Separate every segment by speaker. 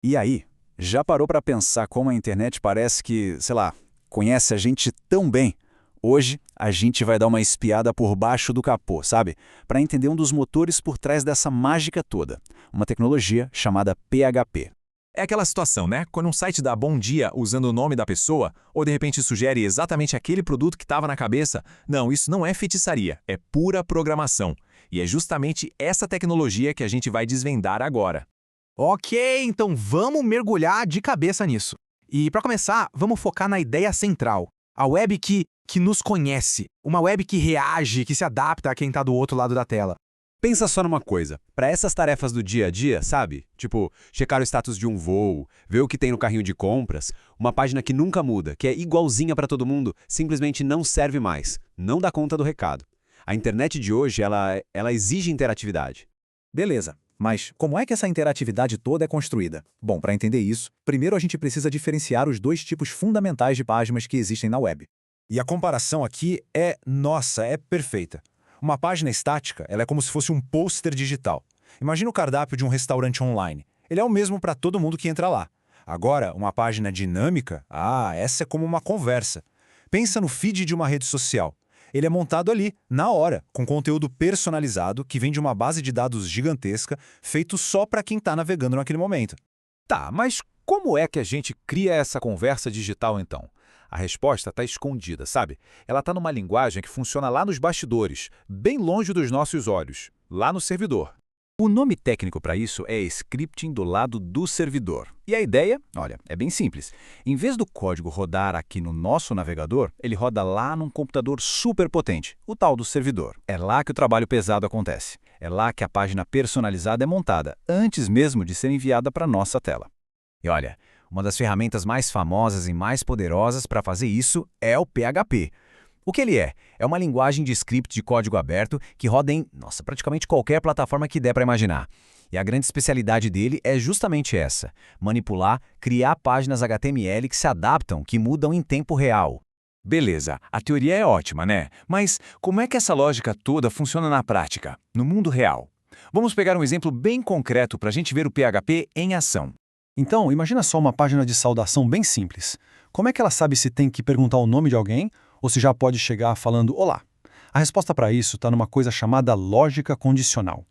Speaker 1: E aí, já parou para pensar como a internet parece que, sei lá, conhece a gente tão bem? Hoje, a gente vai dar uma espiada por baixo do capô, sabe? Para entender um dos motores por trás dessa mágica toda, uma tecnologia chamada PHP.
Speaker 2: É aquela situação, né? Quando um site dá bom dia usando o nome da pessoa, ou de repente sugere exatamente aquele produto que estava na cabeça. Não, isso não é feitiçaria, é pura programação. E é justamente essa tecnologia que a gente vai desvendar agora.
Speaker 3: Ok, então vamos mergulhar de cabeça nisso. E para começar, vamos focar na ideia central. A web que nos conhece. Uma web que reage, que se adapta a quem está do outro lado da tela.
Speaker 4: Pensa só numa coisa, para essas tarefas do dia a dia, sabe? Tipo, checar o status de um voo, ver o que tem no carrinho de compras, uma página que nunca muda, que é igualzinha para todo mundo, simplesmente não serve mais, não dá conta do recado. A internet de hoje, ela exige interatividade.
Speaker 5: Beleza, mas como é que essa interatividade toda é construída? Bom, para entender isso, primeiro a gente precisa diferenciar os dois tipos fundamentais de páginas que existem na web.
Speaker 6: E a comparação aqui é perfeita. Uma página estática, ela é como se fosse um pôster digital. Imagina o cardápio de um restaurante online. Ele é o mesmo para todo mundo que entra lá. Agora, uma página dinâmica, essa é como uma conversa. Pensa no feed de uma rede social. Ele é montado ali, na hora, com conteúdo personalizado que vem de uma base de dados gigantesca, feito só para quem está navegando naquele momento.
Speaker 2: Tá, mas como é que a gente cria essa conversa digital então? A resposta está escondida, sabe? Ela está numa linguagem que funciona lá nos bastidores, bem longe dos nossos olhos, lá no servidor. O nome técnico para isso é scripting do lado do servidor. E a ideia, olha, é bem simples. Em vez do código rodar aqui no nosso navegador, ele roda lá num computador super potente, o tal do servidor. É lá que o trabalho pesado acontece. É lá que a página personalizada é montada, antes mesmo de ser enviada para a nossa tela. E olha, uma das ferramentas mais famosas e mais poderosas para fazer isso é o PHP. O que ele é? É uma linguagem de script de código aberto que roda em, praticamente qualquer plataforma que der para imaginar. E a grande especialidade dele é justamente essa: manipular, criar páginas HTML que se adaptam, que mudam em tempo real. Beleza, a teoria é ótima, né? Mas como é que essa lógica toda funciona na prática, no mundo real? Vamos pegar um exemplo bem concreto para a gente ver o PHP em ação.
Speaker 7: Então, imagina só uma página de saudação bem simples. Como é que ela sabe se tem que perguntar o nome de alguém ou se já pode chegar falando olá? A resposta para isso está numa coisa chamada lógica condicional.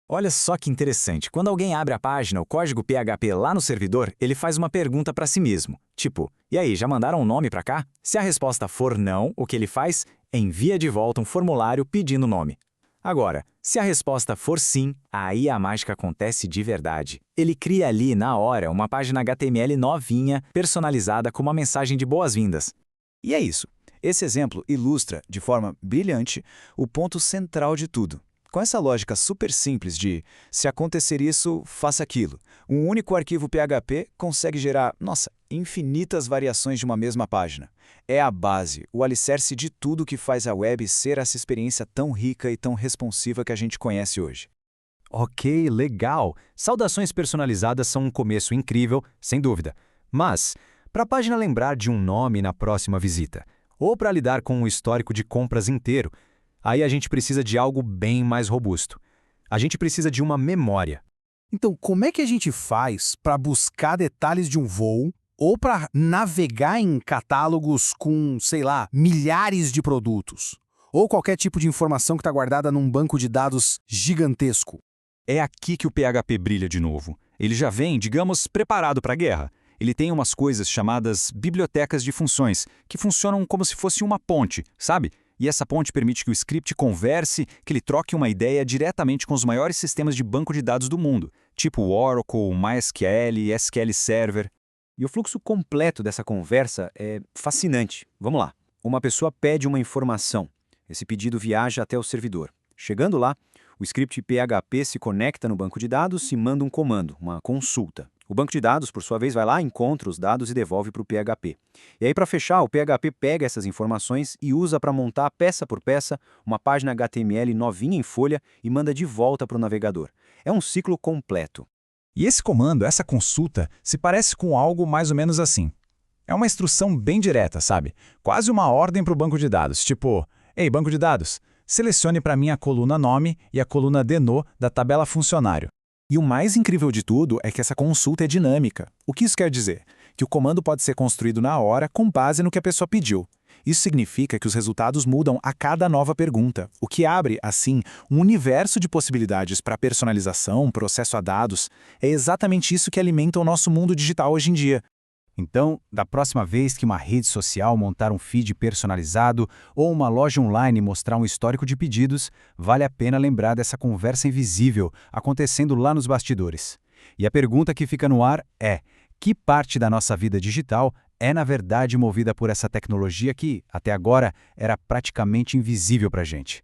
Speaker 5: Olha só que interessante. Quando alguém abre a página, o código PHP lá no servidor, ele faz uma pergunta para si mesmo. Tipo, e aí, já mandaram um nome para cá? Se a resposta for não, o que ele faz? Envia de volta um formulário pedindo o nome. Agora, se a resposta for sim, aí a mágica acontece de verdade. Ele cria ali, na hora, uma página HTML novinha, personalizada com uma mensagem de boas-vindas.
Speaker 1: E é isso. Esse exemplo ilustra, de forma brilhante, o ponto central de tudo. Com essa lógica super simples de se acontecer isso, faça aquilo, um único arquivo PHP consegue gerar, infinitas variações de uma mesma página. É a base, o alicerce de tudo que faz a web ser essa experiência tão rica e tão responsiva que a gente conhece hoje.
Speaker 2: Ok, legal. Saudações personalizadas são um começo incrível, sem dúvida. Mas, para a página lembrar de um nome na próxima visita, ou para lidar com um histórico de compras inteiro, aí a gente precisa de algo bem mais robusto. A gente precisa de uma memória.
Speaker 3: Então, como é que a gente faz para buscar detalhes de um voo ou para navegar em catálogos com, milhares de produtos? Ou qualquer tipo de informação que está guardada num banco de dados gigantesco?
Speaker 2: É aqui que o PHP brilha de novo. Ele já vem, digamos, preparado para a guerra. Ele tem umas coisas chamadas bibliotecas de funções, que funcionam como se fosse uma ponte, sabe? E essa ponte permite que o script converse, que ele troque uma ideia diretamente com os maiores sistemas de banco de dados do mundo, tipo Oracle, MySQL, SQL Server.
Speaker 1: E o fluxo completo dessa conversa é fascinante. Vamos lá. Uma pessoa pede uma informação. Esse pedido viaja até o servidor. Chegando lá, o script PHP se conecta no banco de dados e manda um comando, uma consulta. O banco de dados, por sua vez, vai lá, encontra os dados e devolve para o PHP. E aí, para fechar, o PHP pega essas informações e usa para montar, peça por peça, uma página HTML novinha em folha e manda de volta para o navegador. É um ciclo completo.
Speaker 2: E esse comando, essa consulta, se parece com algo mais ou menos assim. É uma instrução bem direta, sabe? Quase uma ordem para o banco de dados, tipo, ei, banco de dados, selecione para mim a coluna nome e a coluna deno da tabela funcionário.
Speaker 8: E o mais incrível de tudo é que essa consulta é dinâmica. O que isso quer dizer? Que o comando pode ser construído na hora com base no que a pessoa pediu. Isso significa que os resultados mudam a cada nova pergunta, o que abre, assim, um universo de possibilidades para personalização, processo a dados. É exatamente isso que alimenta o nosso mundo digital hoje em dia.
Speaker 3: Então, da próxima vez que uma rede social montar um feed personalizado ou uma loja online mostrar um histórico de pedidos, vale a pena lembrar dessa conversa invisível acontecendo lá nos bastidores. E a pergunta que fica no ar é: que parte da nossa vida digital é, na verdade, movida por essa tecnologia que, até agora, era praticamente invisível para a gente?